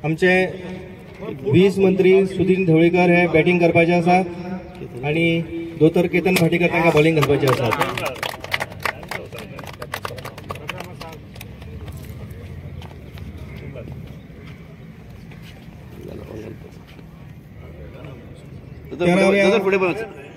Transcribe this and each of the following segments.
आमचे 20 मंत्री सुदीन ढवळीकर हे बॅटिंग करपाचे आसा आणि दोतर केतन भाटीकर तांकां बॉलिंग घालपाचे आसा.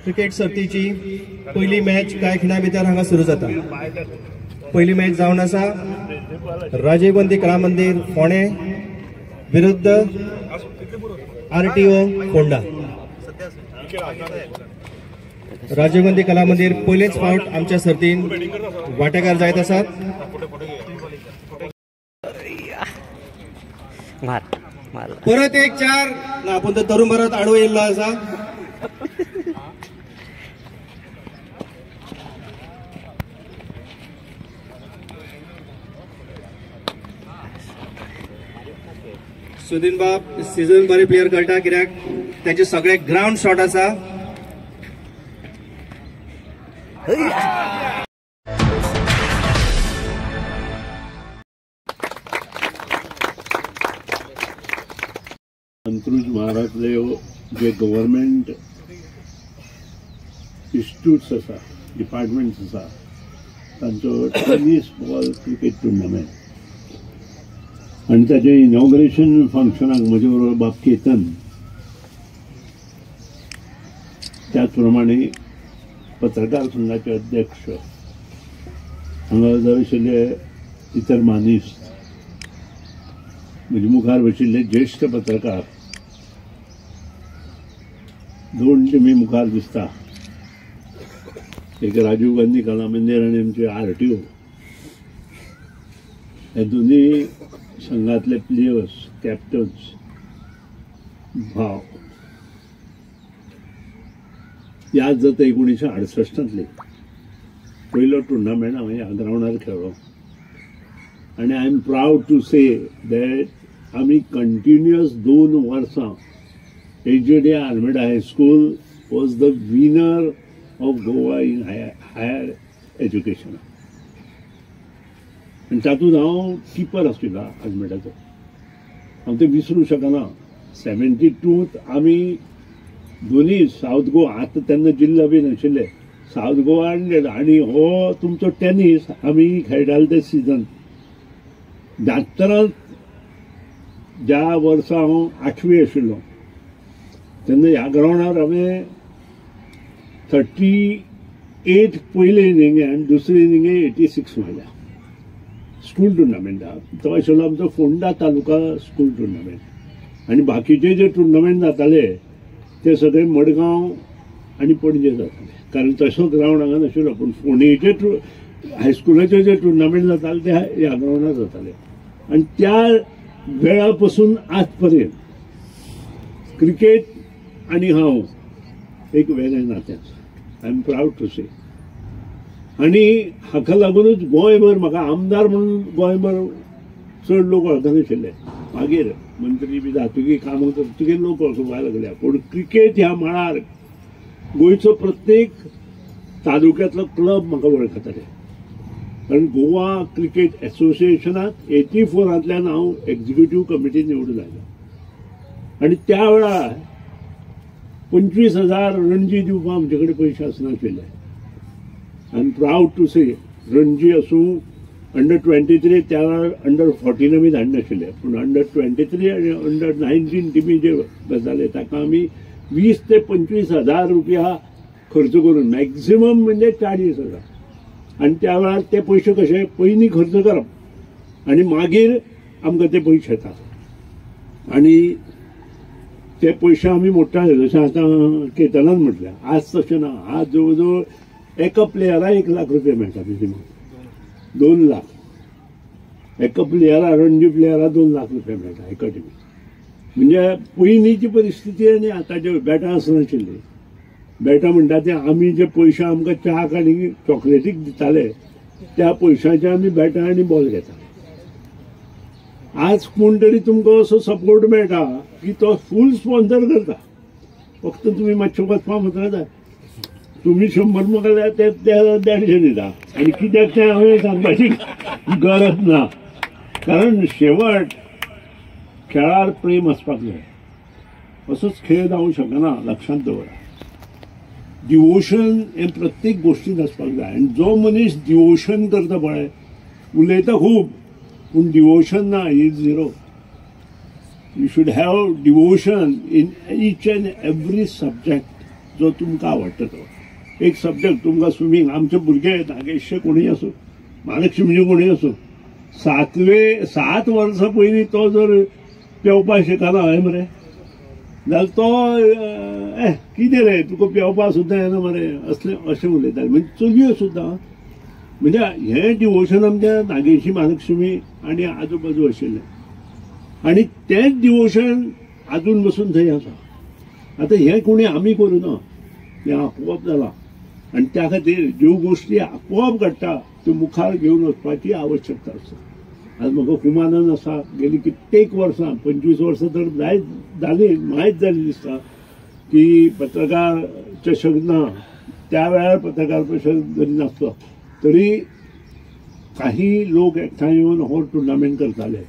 क्रिकेट सर्तीची पहिली मॅच कांय खिणा भितर हांगा सुरू जाता. पहिली मॅच जावन आसा राजीव गांधी कला मंदिर फोंडे विरुद्ध RTO फोंडा. राजीव गांधी कला मंदिर पहिलेच फावट आमच्या सर्तीन वांटेकार जायत आसात. परत एक 4 ना आपण तर तरुण भारत आडवो येयल्लो आसा. सुदीन बाब सीजन बरे प्लेयर कळटा कित्याक त्याचे सगळे ग्राउंड शॉट आसा. अंत्रुज महाराष्ट्रातले जे गव्हर्मेंट इन्स्टिट्यूट्स आसा डिपार्टमेंट्स आसा तांचो टेनिस बॉल क्रिकेट टुर्नामेंट आणि ताचे इनॉग्रेशन फंक्शनाक म्हजे बरोबर बाब केतन त्याच प्रमाणे पत्रकार संघाचे अध्यक्ष हांगा जाय आशिल्ले इतर मानीस म्हजे मुखार बशिल्ले ज्येष्ठ पत्रकार 2 टिमी मुखार दिसता. एक राजीव गांधी कला मंदिर आणि आमचे RTO हे दोन्ही संघातले प्लेयर्स कॅप्टन्स भाव. याद जाता 1968 पहिलो टुर्नामेंट हांवें ह्या ग्राउंडार खेळ्ळो आणि I am proud to say that आमी कंटिन्युअस 2 वर्सां HJD Almeida high school was the winner of Goa in higher education. आणि तातूंत हांव किपर आशिल्लो आल्मेडाचो. हांव तें विसरूंक शकना. 72 आमी दोन्ही साऊथ गोवा आतां तेन्ना जिल्लो बी नाशिल्ले साऊथ गोवा आनी हो तुमचो टेनीस आमी खेळटाले ते सिजन 72 ज्या वर्सा हांव 8वी आशिल्लो तेन्ना ह्या ग्राउंडार हांवें 38 पयले इनिंगे आनी दुसरे इनिंगे 86 मारल्या. स्कूल टुर्नामेंटा तो आशिल्लो आमचो फोंडा तालुका स्कूल टुर्नामेंट आणि बाकीचे जे टुर्नामेंट जाताले ते सगळे मडगांव आणि पणजे जाताले कारण तसो ग्राउंड हांगा नाशिल्लो. पूण फोंडेचे हायस्कुलाचे जे टुर्नामेंट जाताले ते ह्या ग्राउंडार जाताले. आणि त्या वेळा पासून आज पर्यंत क्रिकेट आणि हांव एक वेगळें नातें आसा. आय एम प्राऊड टू से. आणि हाका लागूनच गोंयभर म्हाका आमदार म्हणून गोंयभर चड लोक वळखनाशिल्ले. मागीर मंत्री बी जातकीर कामां करतकीर लोक वळखूंक लागल्या. पूण क्रिकेट ह्या मळार गोंयचो प्रत्येक तालुक्यांतलो क्लब म्हाका वळखताले. कारण गोवा क्रिकेट एसोसिएशनात 84तल्यान हांव एक्झिक्युटीव कमिटी निवडून आयलो. आणि त्या वेळार 25,000 रणजी दिवपाक आमचे कडेन पयशे आसनाशिल्ले. आय एम प्राऊड टू से रणजी आसूं अंडर 23 त्या वेळार अंडर 14 आमी धाडनाशिल्ले. पूण अंडर 23 आनी अंडर 19 टिमी जे गजाले ताका आमी 20 ते 25,000 रुपया खर्च करून मॅक्झिमम म्हणजे 40,000. आणि त्या वेळार ते पयशे कशे पयलीं खर्च करप आणि मागीर आमकां ते पयशे येतात. आणि ते पयशे आमी मोडटाले जशें आतां केतनान म्हटलें. आज तशें ना. आज जवळ जवळ एका प्लेयराक 1 लाख रुपया मेळटा. मिनिमम 2 लाख एका प्लेयराक रणजी प्लेयराक 2 लाख रुपया मेळटा एका टिमीक. म्हणजे पयलींची परिस्थिती आनी आतांचे बॅटां आसनाशिल्ली. बॅटां म्हणटा ते आमी जे पयशे आमकां च्याक आनी चॉकलेटीक दिताले त्या पयशांचे आमी बॅटां आनी बॉल घेताले. आज कोण तरी तुमकां असो सपोर्ट मेळटा की तो फूल स्पॉन्सर करता. फक्त तुमी मातशें वचपाक वचना जाय. तुम्ही 100 म्हाका ते 150 दिता आणि कित्याक तें हांवें सांगपाची गरज ना. कारण शेवट खेळार प्रेम आसपाक जाय. असोच खेळ जावंक शकना. लक्षांत दवरा. डिवोशन हें प्रत्येक गोष्टींत आसपाक जाय. आनी जो मनीस डिवोशन करता पळय, उलयता खूब पूण डिवोशन ना, he is zero. You should have devotion in each and every subject जो तुमकां आवडटा तो. एक सब्जेक्ट तुमकां स्विमींग, आमचे भुरगे नागेशचे कोणीय आसूं, महालक्ष्मीचे कोणीय आसूं, 7 वर्सां पयलीं तो जर पेंवपाक शिकना हय मरे, जाल्यार तो कितें रे तुका पेंवपाक सुद्दां येना मरे, असलें अशें उलयताले. म्हणजे चलयो सुद्दां. म्हणजे हें डिवोशन आमच्या नागेशी, महालक्ष्मी आनी आजू बाजू आशिल्लें. आनी तेंच डिवोशन आजून पसून थंय आसा. आतां हें कोणी आमी करूना, हें आपोआप जालां. आनी त्या खातीर ज्यो गोश्टी आपोआप घडटा त्यो मुखार घेवन वचपाची आवश्यकता आसा. आज म्हाका खूब आनंद आसा. गेली कित्येक वर्सां, 25 वर्सां तर जाली, माहीत जाली दिसता की पत्रकार चषक ना. त्या वेळार पत्रकार चषक जरी नासलो तरी काही लोक एकठांय येवन हो टुर्नामेंट करताले.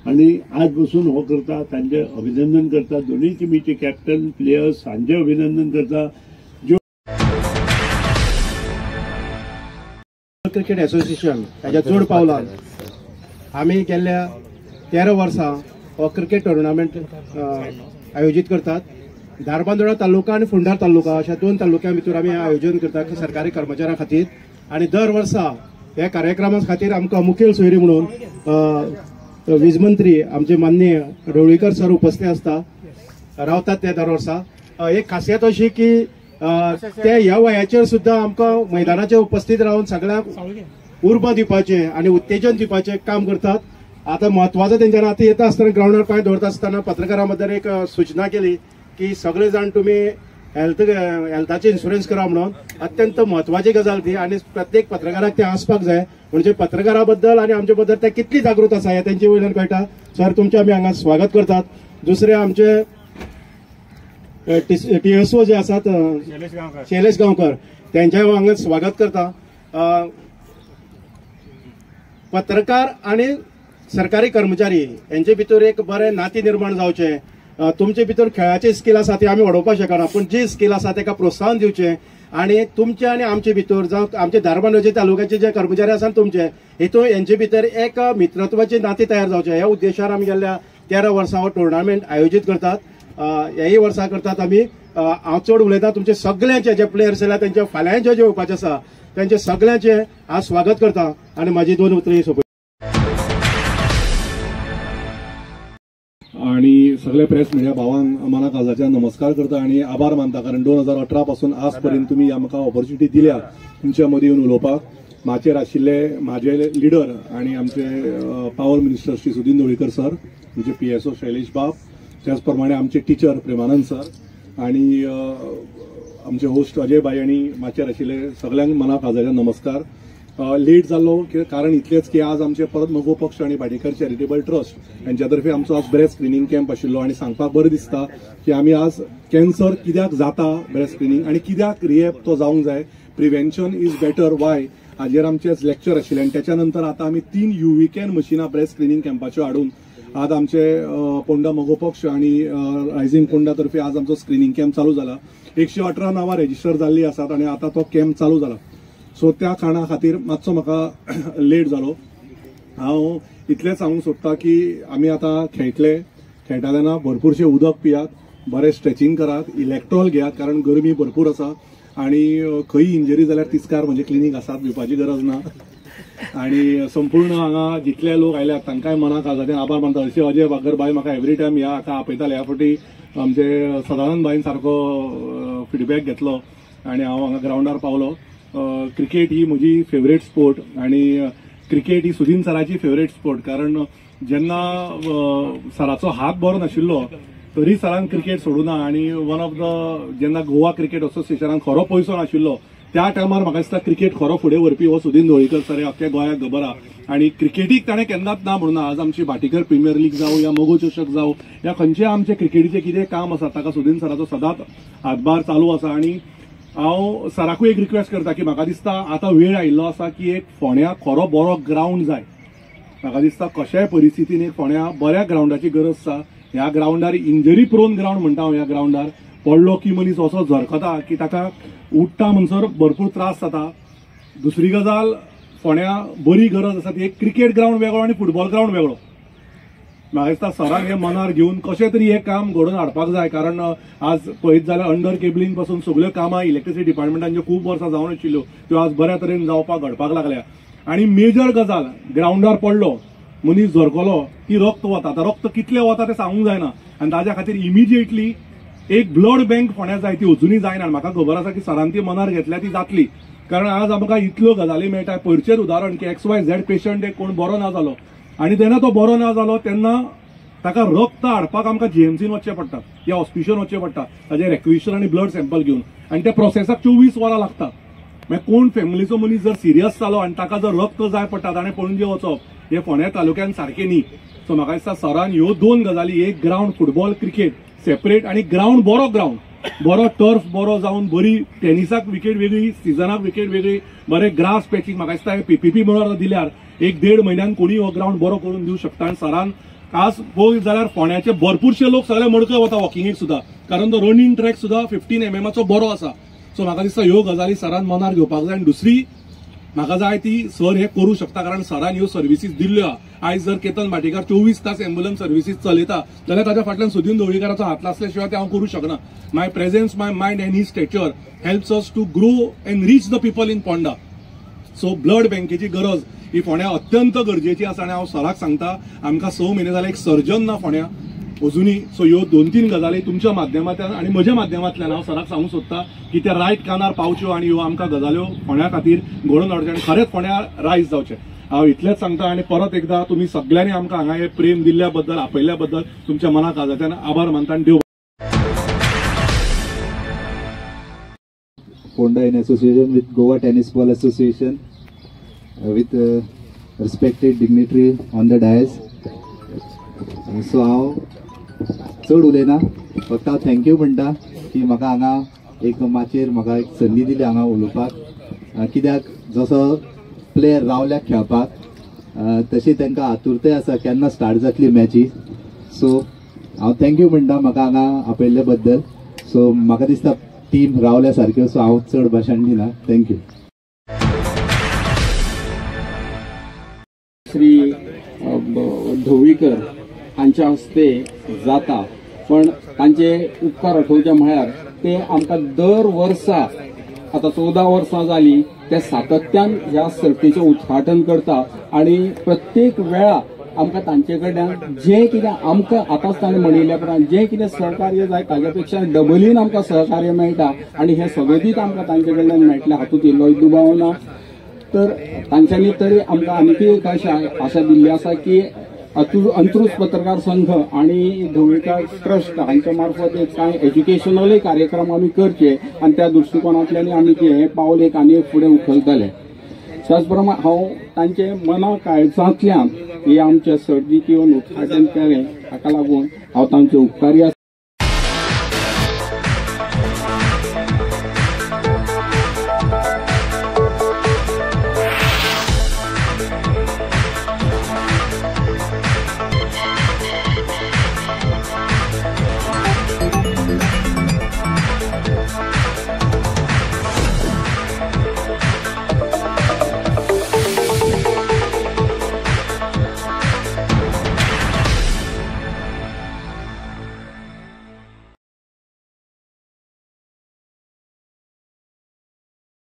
आनी आज बसून हो करता, तांचे अभिनंदन करता. दोनूय टिमीचे कॅप्टन, प्लेयर्स हांचे अभिनंदन करता. क्रिकेट असोसिएशन ताच्या जोड पावलां आमी गेल्ल्या 13 वर्सां हो क्रिकेट टुर्नामेंट आयोजीत करतात. धारबांदोडा तालुका आनी फोंडा तालुका अशा 2 तालुक्यां भितर आमी आयोजन करतात सरकारी कर्मचाऱ्यां खातीर. आनी दर वर्सा ह्या कार्यक्रमा खातीर आमकां मुखेल सोयरी म्हणून वीज मंत्री आमचे माननीय ढवळीकर सर उपस्थित आसता, रावतात ते दर वर्सा. एक खासियत अशी की ते ह्या वयाचेर सुद्दां आमकां मैदानाचेर उपस्थित रावन सगळ्यांक उर्बा दिवपाचें आनी उत्तेजन दिवपाचें काम करतात. आतां म्हत्वाचो तेंच्यानी आतां येता आसतना ग्राउंडार पांय दवरता आसतना पत्रकारां बद्दल एक सूचना केली की सगळे जाण तुमी हेल्थाचे इन्शुरन्स करा म्हणून. अत्यंत म्हत्वाची गजाल ती आनी प्रत्येक पत्रकाराक ते आसपाक जाय. म्हणजे पत्रकारा बद्दल आनी आमचे बद्दल ते कितली जागृत आसा हें तेंचे वयल्यान कळटा. सर तुमचे आमी हांगा स्वागत करतात. दुसरे आमचे TSO जे आसात शैलेश गांवकर त्यांच्या हांगा स्वागत करता. पत्रकार आणि सरकारी कर्मचारी यांचे भितर एक बरें नातें निर्माण जावचें. तुमचे भितर खेळाचे स्कील आसा ते आमी वाडोवपाक शकना, पूण जी स्कील आसा ताका प्रोत्साहन दिवचें. आनी तुमचे आनी आमचे भितर जावं आमचे धारबांदोडा तालुक्याचे जे कर्मचारी आसात तुमचे हेतून यांचे भितर एक मित्रत्वाचे नातें तयार जावचें ह्या उद्देशार आमी गेल्ल्या 13 वर्सां हो टुर्नामेंट आयोजीत करतात. ह्याही वर्सा करतात आमी. हांव चड उलयता. तुमचे सगळ्यांचे जे प्लेयर्स आयला त्यांचे फाल्यांचे जे येवपाचे आसा त्यांचे सगळ्यांचे हांव स्वागत करता आनी म्हाजी 2 उतरां सोंपयता. आणि सगळे प्रेस मिडिया भावांक मना काळजाच्यान नमस्कार करता आणि आभार मानता. कारण 2018 पासून आज पर्यंत तुम्ही म्हाका ऑपॉर्च्युनिटी दिल्या तुमच्या मदीं येवन उलोवपाक. माचेर आशिल्ले म्हाजे लिडर आणि आमचे power minister Shri Sudin Dhavalikar sir, आमचे PSO शैलेश बाब, त्याच प्रमाणे आमचे टीचर प्रेमानंद सर आणि आमचे होस्ट अजय बाई आणि माचेर आशिल्ले सगळ्यांक मना काळजाच्यान नमस्कार. लेट जाल्लो कारण इतलेंच की आज आमचे परत मगो पक्ष आणि भाडेकर चॅरिटेबल ट्रस्ट यांच्या तर्फे आमचो आज ब्रेस्ट स्क्रिनींग कॅम्प आशिल्लो आणि सांगपाक बरें दिसता की आमी आज कॅन्सर कित्याक जाता ब्रेस्ट स्क्रिनींग आणि कित्याक रिहॅब तो जावंक जाय, प्रिव्हेन्शन इज बेटर वाय हाजेर आमचे लेक्चर आशिल्ले. आणि त्याच्या नंतर आता आमी 3 UV-कॅन मशिनां ब्रेस्ट स्क्रिनींग कॅम्पाच्यो हाडून आज आमचे पोंडा मगो पक्ष आणि रायझिंग पोंडा तर्फे आज आमचो स्क्रिनींग कॅम्प चालू जाला. 118 नांवां रेजिस्टर जाल्लीं आसात आणि आता तो कॅम्प चालू जाला. सो त्या कारणा खातीर मातसो म्हाका लेट जालो. हांव इतलें सांगूंक सोदतां की आमी आतां खेळटा तेन्ना भरपूरशें उदक पियात, बरें स्ट्रेचिंग करात, इलेक्ट्रॉल घेयात कारण गरमी भरपूर आसा आणि खंय इंजरी जाल्यार तिस्कार म्हणजे क्लिनीक आसात, भिवपाची गरज ना. आणि संपूर्ण हांगा जितले लोक आयल्यात तांकांय मना काळजाच्यान आभार मानता. अशें अजय बागर म्हाका एवरी टायम ह्या हाका आपयताले. ह्या फावटी आमचे सदानंद बाईन सारको फीडबॅक घेतलो आणि हांव हांगा ग्राउंडार पावलो. क्रिकेट ही म्हजी फेवरेट स्पोर्ट आणि क्रिकेट ही सुदीन सराची फेवरेट स्पोर्ट. कारण जेन्ना सराचो हात बरो नाशिल्लो तरी सरान क्रिकेट सोडूना आणि वन ऑफ द जेन्ना गोवा क्रिकेट असोसिएशनान खरो पयसो नाशिल्लो त्या टायमार म्हाका दिसता क्रिकेट खरो फुडें व्हरपी हो सुदीन ढवळीकर सर अख्ख्या गोंयाक खबर आहा. आणि क्रिकेटीक ताणें केन्नाच ना म्हणून आज आमची भाटीकर प्रिमियर लीग जावं या मोगो चषक जावं या खंयचे आमचे क्रिकेटीचे कितें काम आसा ताका सुदीन सराचो सदांच हातभार चालू आसा. आणि हांव सराकूय एक रिक्वेस्ट करता की म्हाका दिसता आतां वेळ आयिल्लो आसा की एक फोंड्याक खरो बरो ग्राउंड जाय. म्हाका दिसता कशाय परिस्थितीन एक फोंड्या बऱ्या ग्राउंडाची गरज आसा. ह्या ग्राउंडार इंजरी प्रोन ग्राउंड म्हणटा हांव. ह्या ग्राउंडार पडलो की मनीस असो झरकता की ताका उठटा म्हणसर भरपूर त्रास जाता. दुसरी गजाल फोंड्या बरी गरज आसा ती एक क्रिकेट ग्राउंड वेगळो आनी फुटबॉल ग्राउंड वेगळो. म्हाका दिसता सरान हे मनार घेवन कशें तरी हे काम घडोवन हाडपाक जाय. कारण आज पळयत जाल्यार अंडर केबलिंग पासून सगळ्यो कामां इलेक्ट्रिसिटी डिपार्टमेंटांच्यो खूब वर्सां जावन आशिल्ल्यो त्यो आज बऱ्या तरेन जावपाक घडपाक लागल्या. आनी मेजर गजाल ग्राउंडार पडलो मनीस झरकलो की रक्त वता. आतां रक्त कितलें वता तें सांगूंक जायना आनी ताज्या खातीर इमिजिएटली एक ब्लड बँक फोंड्या जाय. ती अजुनूय जायना. म्हाका खबर आसा की सरान ती मनार घेतल्या ती जातली. कारण आज आमकां इतल्यो गजाली मेळटा. पयरचेर उदाहरण की XYZ पेशंट एक कोण बरो ना जालो आनी तेन्ना तो बरो ना जालो तेन्ना ताका रक्त हाडपाक आमकां GMCन वचचें पडटा या हॉस्पिटलान वचचें पडटा ताजें रेक्विशन आनी ब्लड सॅम्पल घेवन. आनी त्या प्रोसेसाक 24 वरां लागतात. मागीर कोण फॅमिलीचो मनीस जर सिरियस जालो आनी ताका जर रक्त जाय पडटा ताणें पणजे वचप हे फोंड्या तालुक्यान सारकें न्ही. सो म्हाका दिसता सरान ह्यो 2 गजाली एक ग्राउंड फुटबॉल क्रिकेट सेपरेट आनी ग्राउंड बरो टर्फ बरो जावन बरी टेनिसाक विकेट वेगळी सिजनाक विकेट वेगळी बरें ग्रास पॅचिंग म्हाका दिसता PPP म्हणून दिल्यार 1-1.5 म्हयन्यान कोणी हो ग्राउंड बरो करून दिवंक शकता. आनी सरान आज पळयत जाल्यार फोंड्याचे भरपूरशे लोक सगळे मडकय वता वॉकिंगेक सुद्धा कारण तो रनिंग ट्रॅक सुद्धा 15 mm बरो आसा. सो म्हाका दिसता ह्यो गजाली सरान मनार घेवपाक जाय. आनी दुसरी म्हाका जाय ती सर हे करूं शकता कारण सरान ह्यो सर्विसीस दिल्ल्यो. आयज जर केतन भाटेकार 24 तास एम्ब्युलन्स सर्विसीस चलयता जाल्यार ताच्या फाटल्यान सुदीन ढवळीकाराचो हात आसल्या शिवाय ते हांव करूं शकना. My presence my mind and he stature helps us to grow and reach the people in Ponda. So blood बँकेची गरज ही फोंड्या अत्यंत गरजेची आसा. आनी हांव सराक सांगता आमकां 6 म्हयने जाले एक सर्जन ना फोंड्या अजुनूय. सो ह्यो 2-3 गजाली तुमच्या माध्यमांतल्यान आनी म्हज्या माध्यमांतल्यान हांव सराक सांगूंक सोदता की त्या रायट कानार पावच्यो आनी ह्यो आमकां गजाल्यो फोंड्या खातीर घडोवन हाडच्यो आनी खरेंच फोंड्या रायज जावचें. हांव इतलेंच सांगता आनी परत एकदां तुमी सगळ्यांनी आमकां हांगा हे प्रेम दिल्ल्या बद्दल आपयल्ल्या बद्दल तुमच्या मना काळजांतल्यान आभार मानता आनी देव. Fonda in association with Goa Tennis Ball Association with respected dignitary on the dais. So हांव चड उलयना फक्त हांव थँक्यू म्हणटा की म्हाका हांगा एक माचयेर म्हाका एक संदी दिली हांगा उलोवपाक. कित्याक जसो प्लेयर रावल्याक खेळपाक तशी तांकां आतुरताय आसा केन्ना स्टार्ट जातली मॅचीस. सो हांव थँक्यू म्हणटा म्हाका हांगा आपयल्ले बद्दल. सो म्हाका दिसता टीम रावल्या सारक्यो. सो हांव चड भाशण दिना. थँक्यू. श्री ढवळीकर हांच्या हस्ते जाता पण तांचे उपकार आठोवचे म्हळ्यार ते आमकां दर वर्सा आतां 14 वर्सां जाली ते सातत्यान ह्या सर्तीचें उद्घाटन करता आनी प्रत्येक वेळा आमकां तांचे कडल्यान जें कितें आमकां आतांच ताणें म्हणिल्ल्या प्रमाणे जें कितें सहकार्य जाय ताच्या पेक्षा डबलीन आमकां सहकार्य मेळटा आनी हें सगळें आमकां तांचे कडल्यान मेळटलें हातूंत इल्लोय दुबाव ना. तर तांच्यांनी तरी आमकां आनीक एक आशा दिल्ली आसा की अंत्रुज पत्रकार संघ आणि ढवळीकर ट्रस्ट हांच्या मार्फत एक कांय एज्युकेशनलय कार्यक्रम आमी करचे आनी त्या दृश्टिकोनांतल्यान आमी हें पावल एक आनी एक फुडें उखलतले. त्याच प्रमाणे हांव तांचे मना काळजांतल्यान हे आमच्या सर्तीक येवन उद्घाटन केलें हाका लागून हांव तांचे उपकारी आसा.